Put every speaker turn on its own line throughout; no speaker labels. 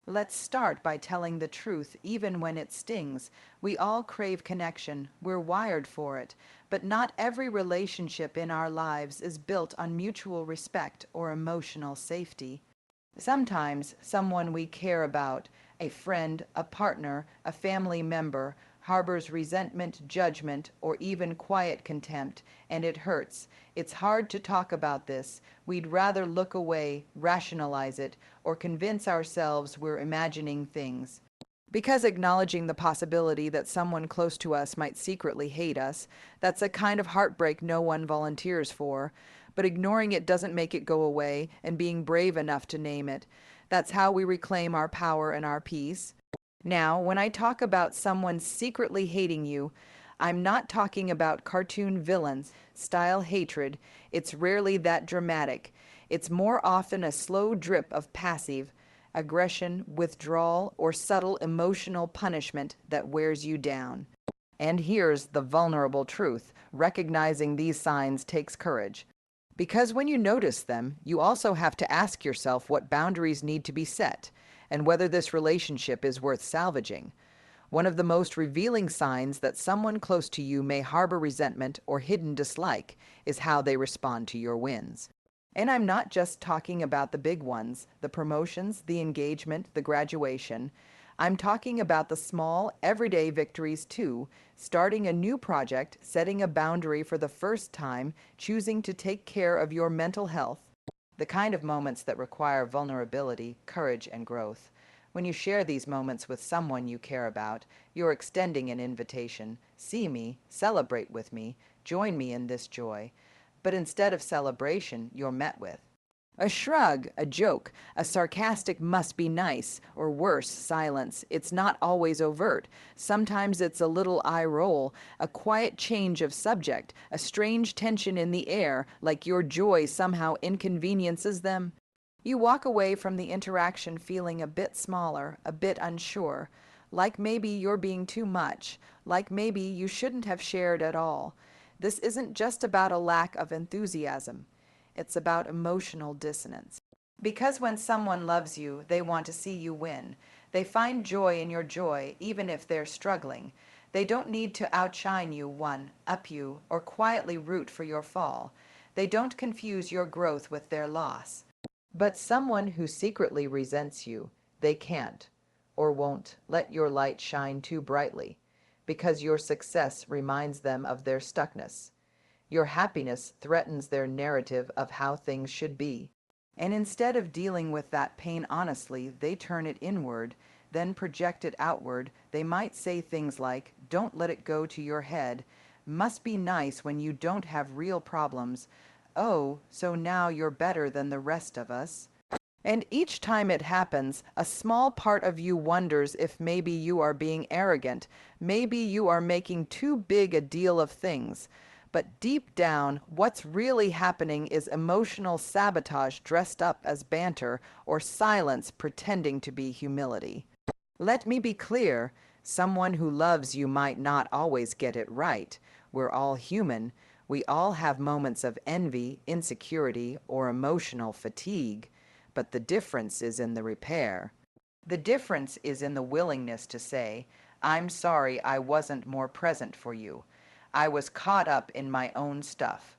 Let's start by telling the truth even when it stings. We all crave connection. We're wired for it. But not every relationship in our lives is built on mutual respect or emotional safety. Sometimes someone we care about, a friend, a partner, a family member, harbors resentment, judgment, or even quiet contempt, and it hurts. It's hard to talk about this. We'd rather look away, rationalize it, or convince ourselves we're imagining things. Because acknowledging the possibility that someone close to us might secretly hate us, that's a kind of heartbreak no one volunteers for. But ignoring it doesn't make it go away, and being brave enough to name it. That's how we reclaim our power and our peace. Now, when I talk about someone secretly hating you, I'm not talking about cartoon villains style hatred. It's rarely that dramatic. It's more often a slow drip of passive aggression, withdrawal, or subtle emotional punishment that wears you down. And here's the vulnerable truth. Recognizing these signs takes courage. Because when you notice them, you also have to ask yourself what boundaries need to be set and whether this relationship is worth salvaging. One of the most revealing signs that someone close to you may harbor resentment or hidden dislike is how they respond to your wins. And I'm not just talking about the big ones, the promotions, the engagement, the graduation. I'm talking about the small, everyday victories too, starting a new project, setting a boundary for the first time, choosing to take care of your mental health, the kind of moments that require vulnerability, courage, and growth. When you share these moments with someone you care about, you're extending an invitation. See me, celebrate with me, join me in this joy. But instead of celebration, you're met with a shrug, a joke, a sarcastic must be nice, or worse, silence. It's not always overt. Sometimes it's a little eye roll, a quiet change of subject, a strange tension in the air, like your joy somehow inconveniences them. You walk away from the interaction feeling a bit smaller, a bit unsure, like maybe you're being too much, like maybe you shouldn't have shared at all. This isn't just about a lack of enthusiasm. It's about emotional dissonance. Because when someone loves you, they want to see you win. They find joy in your joy, even if they're struggling. They don't need to outshine you, one, up you, or quietly root for your fall. They don't confuse your growth with their loss. But someone who secretly resents you, they can't or won't let your light shine too brightly, because your success reminds them of their stuckness. Your happiness threatens their narrative of how things should be. And instead of dealing with that pain honestly, they turn it inward, then project it outward. They might say things like, "Don't let it go to your head. Must be nice when you don't have real problems. Oh, so now you're better than the rest of us." And each time it happens, a small part of you wonders if maybe you are being arrogant, maybe you are making too big a deal of things. But deep down, what's really happening is emotional sabotage dressed up as banter or silence pretending to be humility. Let me be clear, someone who loves you might not always get it right. We're all human. We all have moments of envy, insecurity, or emotional fatigue. But the difference is in the repair. The difference is in the willingness to say, "I'm sorry I wasn't more present for you. I was caught up in my own stuff."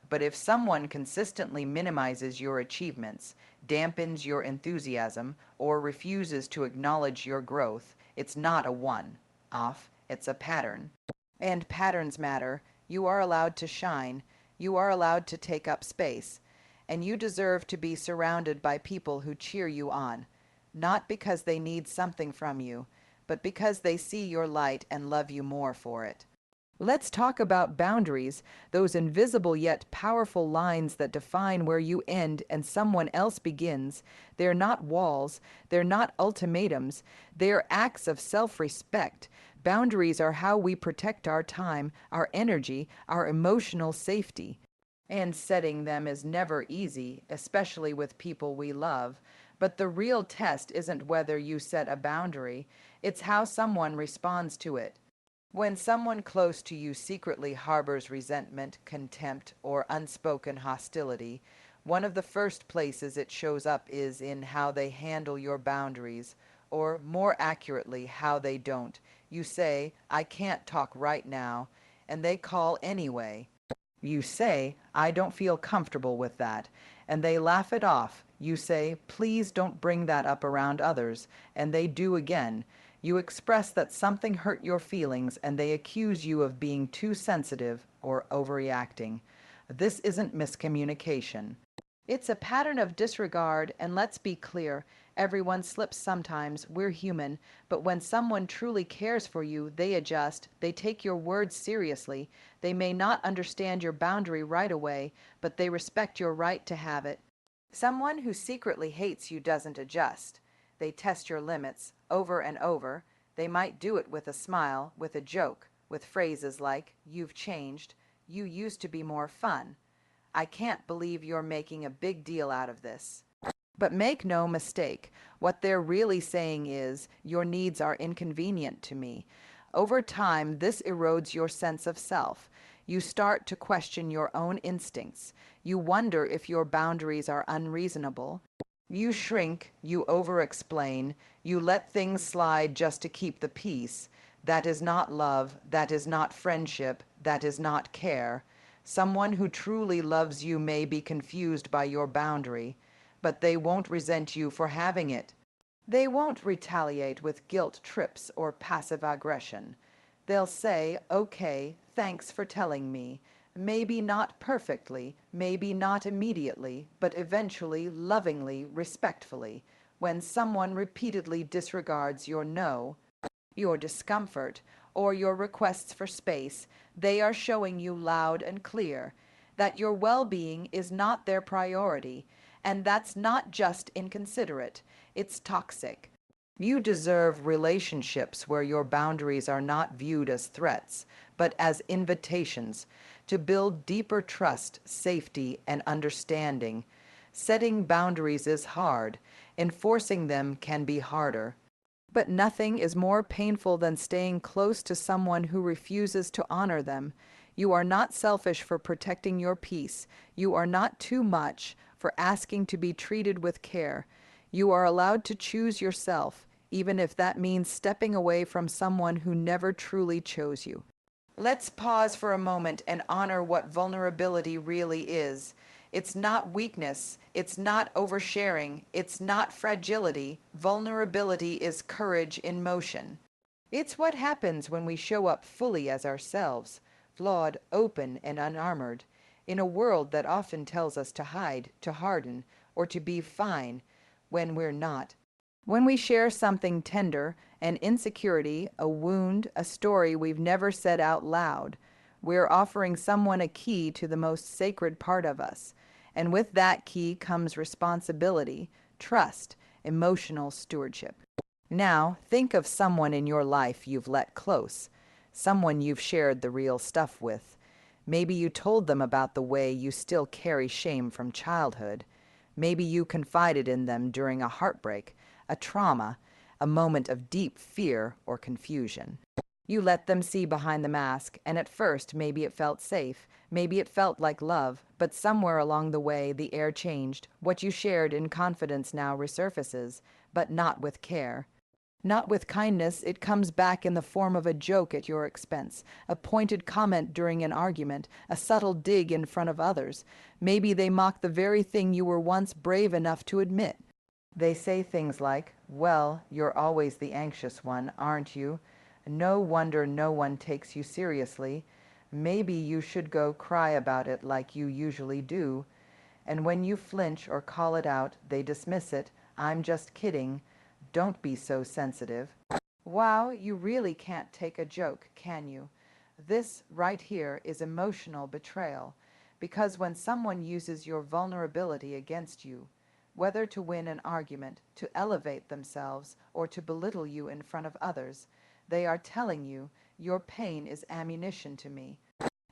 But if someone consistently minimizes your achievements, dampens your enthusiasm, or refuses to acknowledge your growth, it's not a one-off, it's a pattern. And patterns matter. You are allowed to shine. You are allowed to take up space. And you deserve to be surrounded by people who cheer you on, not because they need something from you, but because they see your light and love you more for it. Let's talk about boundaries, those invisible yet powerful lines that define where you end and someone else begins. They're not walls, they're not ultimatums, they're acts of self-respect. Boundaries are how we protect our time, our energy, our emotional safety. And setting them is never easy, especially with people we love. But the real test isn't whether you set a boundary, it's how someone responds to it. When someone close to you secretly harbors resentment, contempt, or unspoken hostility, one of the first places it shows up is in how they handle your boundaries or more accurately, how they don't. You say, I can't talk right now, and they call anyway. You say, I don't feel comfortable with that, and they laugh it off. You say, please don't bring that up around others, and they do again. You express that something hurt your feelings, and they accuse you of being too sensitive or overreacting. This isn't miscommunication. It's a pattern of disregard, and let's be clear, everyone slips sometimes, we're human, but when someone truly cares for you, they adjust, they take your words seriously. They may not understand your boundary right away, but they respect your right to have it. Someone who secretly hates you doesn't adjust. They test your limits over and over. They might do it with a smile, with a joke, with phrases like, you've changed, you used to be more fun. I can't believe you're making a big deal out of this. But make no mistake, what they're really saying is, your needs are inconvenient to me. Over time, this erodes your sense of self. You start to question your own instincts. You wonder if your boundaries are unreasonable. You shrink, you over-explain, you let things slide just to keep the peace. That is not love, that is not friendship, that is not care. Someone who truly loves you may be confused by your boundary, but they won't resent you for having it. They won't retaliate with guilt trips or passive aggression. They'll say, okay, thanks for telling me. Maybe not perfectly, maybe not immediately, but eventually, lovingly, respectfully. When someone repeatedly disregards your no, your discomfort, or your requests for space, they are showing you loud and clear that your well-being is not their priority, and that's not just inconsiderate, it's toxic. You deserve relationships where your boundaries are not viewed as threats, but as invitations to build deeper trust, safety, and understanding. Setting boundaries is hard. Enforcing them can be harder. But nothing is more painful than staying close to someone who refuses to honor them. You are not selfish for protecting your peace. You are not too much for asking to be treated with care. You are allowed to choose yourself, even if that means stepping away from someone who never truly chose you. Let's pause for a moment and honor what vulnerability really is. It's not weakness. It's not oversharing. It's not fragility. Vulnerability is courage in motion. It's what happens when we show up fully as ourselves, flawed, open, and unarmored, in a world that often tells us to hide, to harden, or to be fine when we're not. When we share something tender, an insecurity, a wound, a story we've never said out loud, we're offering someone a key to the most sacred part of us. And with that key comes responsibility, trust, emotional stewardship. Now, think of someone in your life you've let close, someone you've shared the real stuff with. Maybe you told them about the way you still carry shame from childhood. Maybe you confided in them during a heartbreak, a trauma, a moment of deep fear or confusion. You let them see behind the mask, and at first maybe it felt safe, maybe it felt like love, but somewhere along the way the air changed. What you shared in confidence now resurfaces, but not with care. Not with kindness. It comes back in the form of a joke at your expense, a pointed comment during an argument, a subtle dig in front of others. Maybe they mock the very thing you were once brave enough to admit. They say things like, well, you're always the anxious one, aren't you? No wonder no one takes you seriously. Maybe you should go cry about it like you usually do. And when you flinch or call it out, they dismiss it. I'm just kidding. Don't be so sensitive. Wow, you really can't take a joke, can you? This right here is emotional betrayal, because when someone uses your vulnerability against you, whether to win an argument, to elevate themselves, or to belittle you in front of others, they are telling you, your pain is ammunition to me.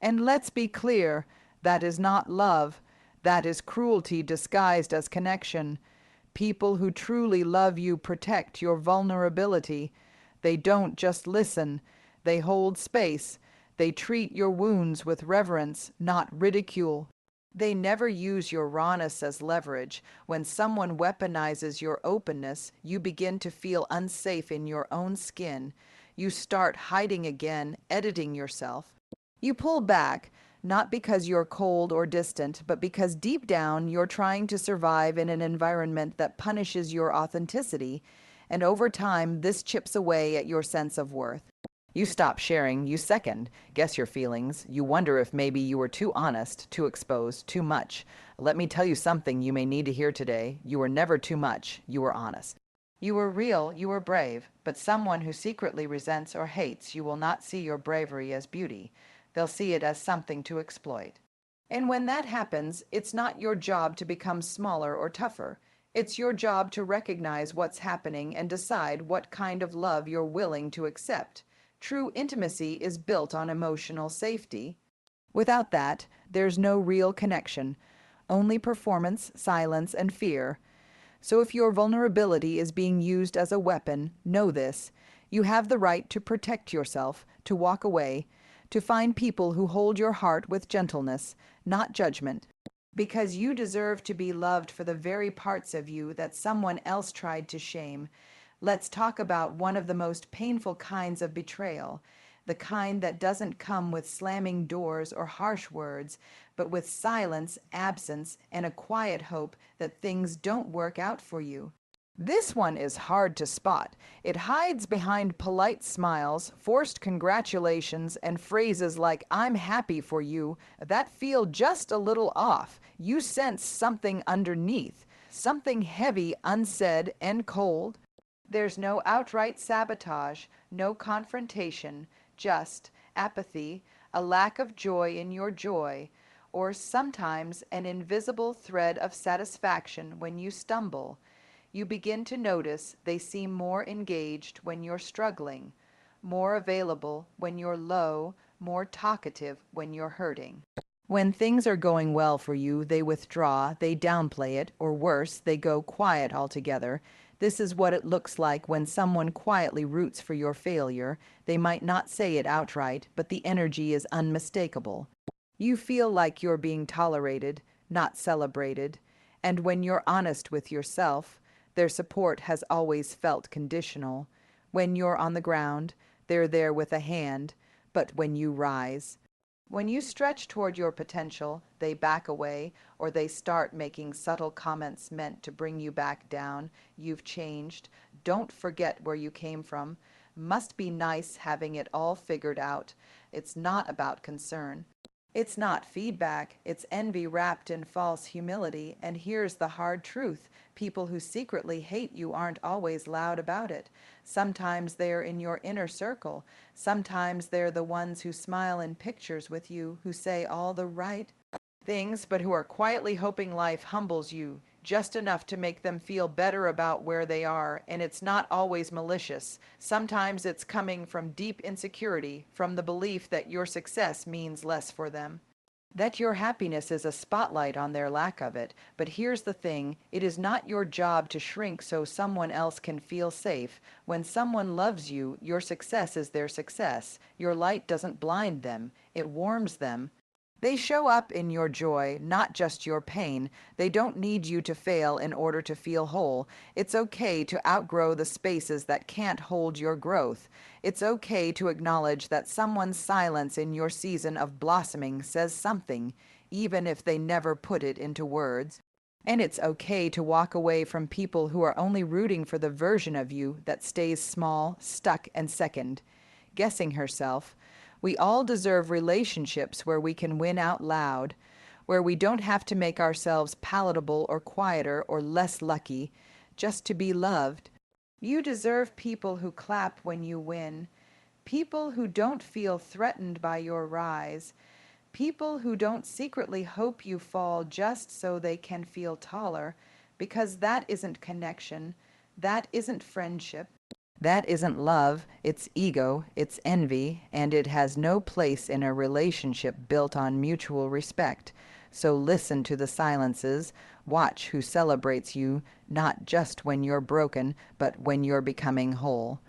And let's be clear, that is not love. That is cruelty disguised as connection. People who truly love you protect your vulnerability. They don't just listen. They hold space. They treat your wounds with reverence, not ridicule. They never use your rawness as leverage. When someone weaponizes your openness, you begin to feel unsafe in your own skin. You start hiding again, editing yourself. You pull back, not because you're cold or distant, but because deep down you're trying to survive in an environment that punishes your authenticity. And over time, this chips away at your sense of worth. You stop sharing, you second, guess your feelings. You wonder if maybe you were too honest, too exposed, too much. Let me tell you something you may need to hear today. You were never too much, you were honest. You were real, you were brave, but someone who secretly resents or hates you will not see your bravery as beauty. They'll see it as something to exploit. And when that happens, it's not your job to become smaller or tougher. It's your job to recognize what's happening and decide what kind of love you're willing to accept. True intimacy is built on emotional safety. Without that, there's no real connection, only performance, silence, and fear. So if your vulnerability is being used as a weapon, know this. You have the right to protect yourself, to walk away, to find people who hold your heart with gentleness, not judgment. Because you deserve to be loved for the very parts of you that someone else tried to shame. Let's talk about one of the most painful kinds of betrayal, the kind that doesn't come with slamming doors or harsh words, but with silence, absence, and a quiet hope that things don't work out for you. This one is hard to spot. It hides behind polite smiles, forced congratulations, and phrases like, "I'm happy for you," that feel just a little off. You sense something underneath, something heavy, unsaid, and cold. There's no outright sabotage, no confrontation, just apathy, a lack of joy in your joy, or sometimes an invisible thread of satisfaction when you stumble. You begin to notice they seem more engaged when you're struggling, more available when you're low, more talkative when you're hurting. When things are going well for you, they withdraw, they downplay it, or worse, they go quiet altogether. This is what it looks like when someone quietly roots for your failure. They might not say it outright, but the energy is unmistakable. You feel like you're being tolerated, not celebrated. And when you're honest with yourself, their support has always felt conditional. When you're on the ground, they're there with a hand, but when you rise, when you stretch toward your potential, they back away or they start making subtle comments meant to bring you back down. You've changed. Don't forget where you came from. Must be nice having it all figured out. It's not about concern. It's not feedback. It's envy wrapped in false humility. And here's the hard truth. People who secretly hate you aren't always loud about it. Sometimes they're in your inner circle. Sometimes they're the ones who smile in pictures with you, who say all the right things, but who are quietly hoping life humbles you just enough to make them feel better about where they are. And it's not always malicious. Sometimes it's coming from deep insecurity, from the belief that your success means less for them, that your happiness is a spotlight on their lack of it. But here's the thing, it is not your job to shrink so someone else can feel safe. When someone loves you, your success is their success. Your light doesn't blind them, it warms them. They show up in your joy, not just your pain. They don't need you to fail in order to feel whole. It's okay to outgrow the spaces that can't hold your growth. It's okay to acknowledge that someone's silence in your season of blossoming says something, even if they never put it into words. And it's okay to walk away from people who are only rooting for the version of you that stays small, stuck, and second, guessing herself. We all deserve relationships where we can win out loud, where we don't have to make ourselves palatable or quieter or less lucky just to be loved. You deserve people who clap when you win, people who don't feel threatened by your rise, people who don't secretly hope you fall just so they can feel taller, because that isn't connection, that isn't friendship. That isn't love, it's ego, it's envy, and it has no place in a relationship built on mutual respect. So listen to the silences, watch who celebrates you, not just when you're broken, but when you're becoming whole.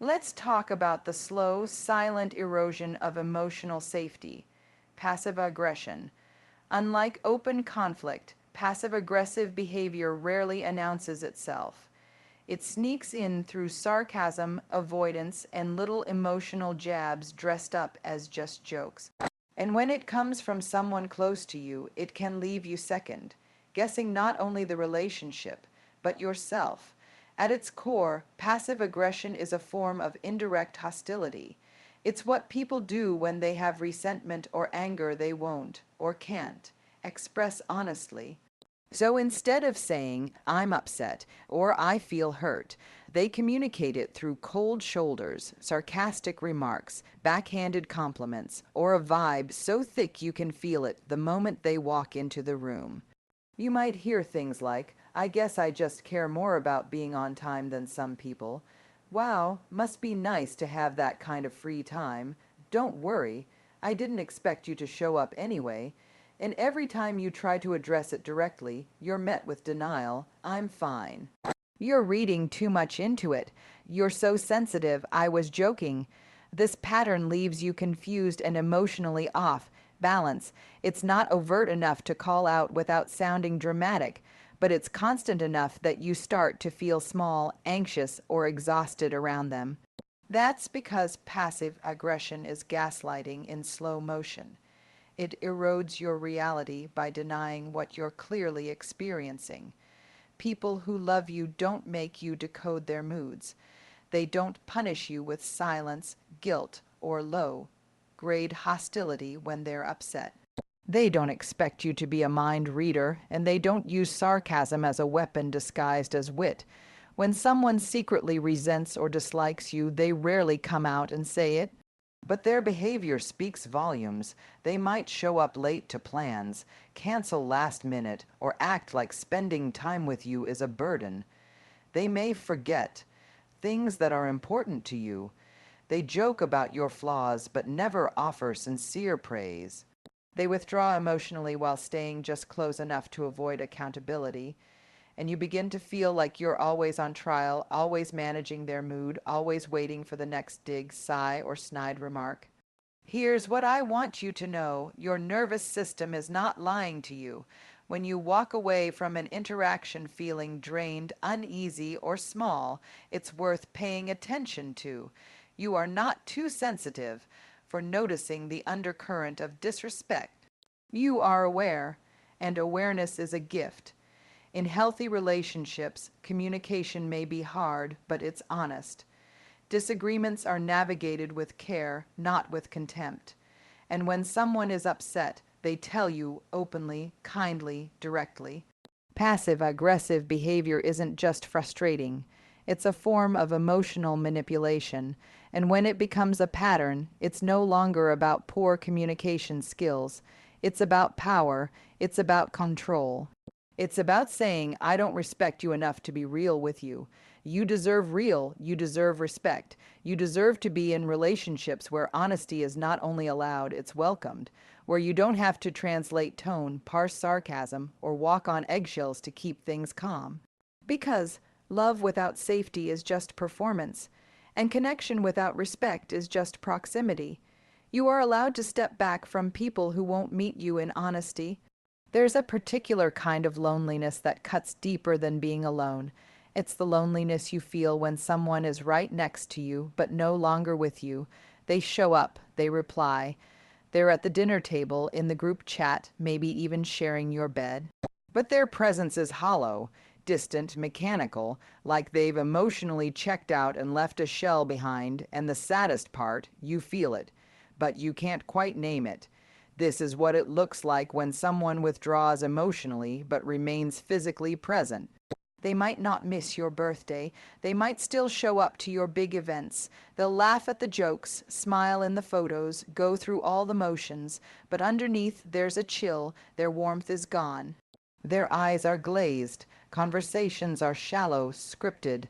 Let's talk about the slow, silent erosion of emotional safety, passive aggression. Unlike open conflict, passive-aggressive behavior rarely announces itself. It sneaks in through sarcasm, avoidance, and little emotional jabs dressed up as just jokes. And when it comes from someone close to you, it can leave you second, guessing not only the relationship, but yourself. At its core, passive aggression is a form of indirect hostility. It's what people do when they have resentment or anger they won't, or can't, express honestly. So instead of saying, I'm upset or I feel hurt, they communicate it through cold shoulders, sarcastic remarks, backhanded compliments, or a vibe so thick you can feel it the moment they walk into the room. You might hear things like, I guess I just care more about being on time than some people. Wow, must be nice to have that kind of free time. Don't worry, I didn't expect you to show up anyway. And every time you try to address it directly, you're met with denial. I'm fine. You're reading too much into it. You're so sensitive. I was joking. This pattern leaves you confused and emotionally off balance. It's not overt enough to call out without sounding dramatic, but it's constant enough that you start to feel small, anxious, or exhausted around them. That's because passive aggression is gaslighting in slow motion. It erodes your reality by denying what you're clearly experiencing. People who love you don't make you decode their moods. They don't punish you with silence, guilt, or low-grade hostility when they're upset. They don't expect you to be a mind reader, and they don't use sarcasm as a weapon disguised as wit. When someone secretly resents or dislikes you, they rarely come out and say it. But their behavior speaks volumes. They might show up late to plans, cancel last minute, or act like spending time with you is a burden. They may forget things that are important to you. They joke about your flaws but never offer sincere praise. They withdraw emotionally while staying just close enough to avoid accountability. And you begin to feel like you're always on trial, always managing their mood, always waiting for the next dig, sigh, or snide remark. Here's what I want you to know. Your nervous system is not lying to you. When you walk away from an interaction feeling drained, uneasy, or small, it's worth paying attention to. You are not too sensitive for noticing the undercurrent of disrespect. You are aware, and awareness is a gift. In healthy relationships, communication may be hard, but it's honest. Disagreements are navigated with care, not with contempt. And when someone is upset, they tell you openly, kindly, directly. Passive-aggressive behavior isn't just frustrating. It's a form of emotional manipulation, and when it becomes a pattern, it's no longer about poor communication skills. It's about power. It's about control. It's about saying, I don't respect you enough to be real with you. You deserve real. You deserve respect. You deserve to be in relationships where honesty is not only allowed, it's welcomed, where you don't have to translate tone, parse sarcasm, or walk on eggshells to keep things calm. Because love without safety is just performance, and connection without respect is just proximity. You are allowed to step back from people who won't meet you in honesty. There's a particular kind of loneliness that cuts deeper than being alone. It's the loneliness you feel when someone is right next to you, but no longer with you. They show up, they reply. They're at the dinner table, in the group chat, maybe even sharing your bed. But their presence is hollow, distant, mechanical, like they've emotionally checked out and left a shell behind, and the saddest part, you feel it, but you can't quite name it. This is what it looks like when someone withdraws emotionally but remains physically present. They might not miss your birthday. They might still show up to your big events. They'll laugh at the jokes, smile in the photos, go through all the motions, but underneath there's a chill, their warmth is gone. Their eyes are glazed, conversations are shallow, scripted.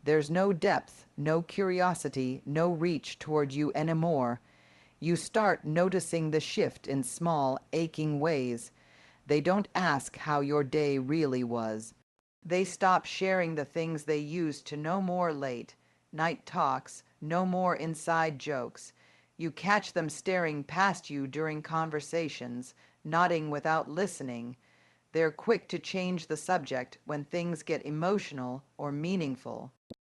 There's no depth, no curiosity, no reach toward you anymore. You start noticing the shift in small, aching ways. They don't ask how your day really was. They stop sharing the things they used to. No more late night talks, no more inside jokes. You catch them staring past you during conversations, nodding without listening. They're quick to change the subject when things get emotional or meaningful.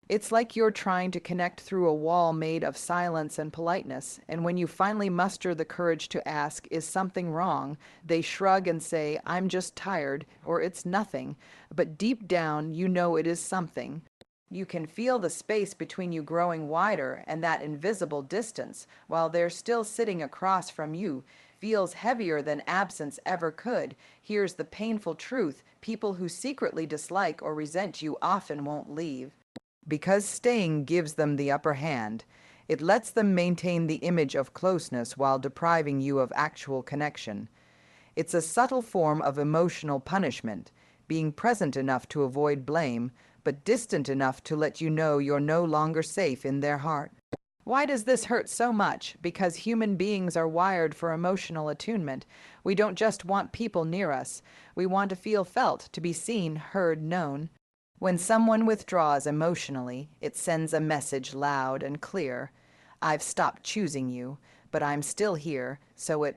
It's like you're trying to connect through a wall made of silence and politeness, and when you finally muster the courage to ask, "Is something wrong?" they shrug and say, "I'm just tired," or "It's nothing." But deep down, you know it is something. You can feel the space between you growing wider, and that invisible distance, while they're still sitting across from you, feels heavier than absence ever could. Here's the painful truth: people who secretly dislike or resent you often won't leave. Because staying gives them the upper hand. It lets them maintain the image of closeness while depriving you of actual connection. It's a subtle form of emotional punishment, being present enough to avoid blame, but distant enough to let you know you're no longer safe in their heart. Why does this hurt so much? Because human beings are wired for emotional attunement. We don't just want people near us. We want to feel felt, to be seen, heard, known. When someone withdraws emotionally, it sends a message loud and clear. I've stopped choosing you, but I'm still here, so it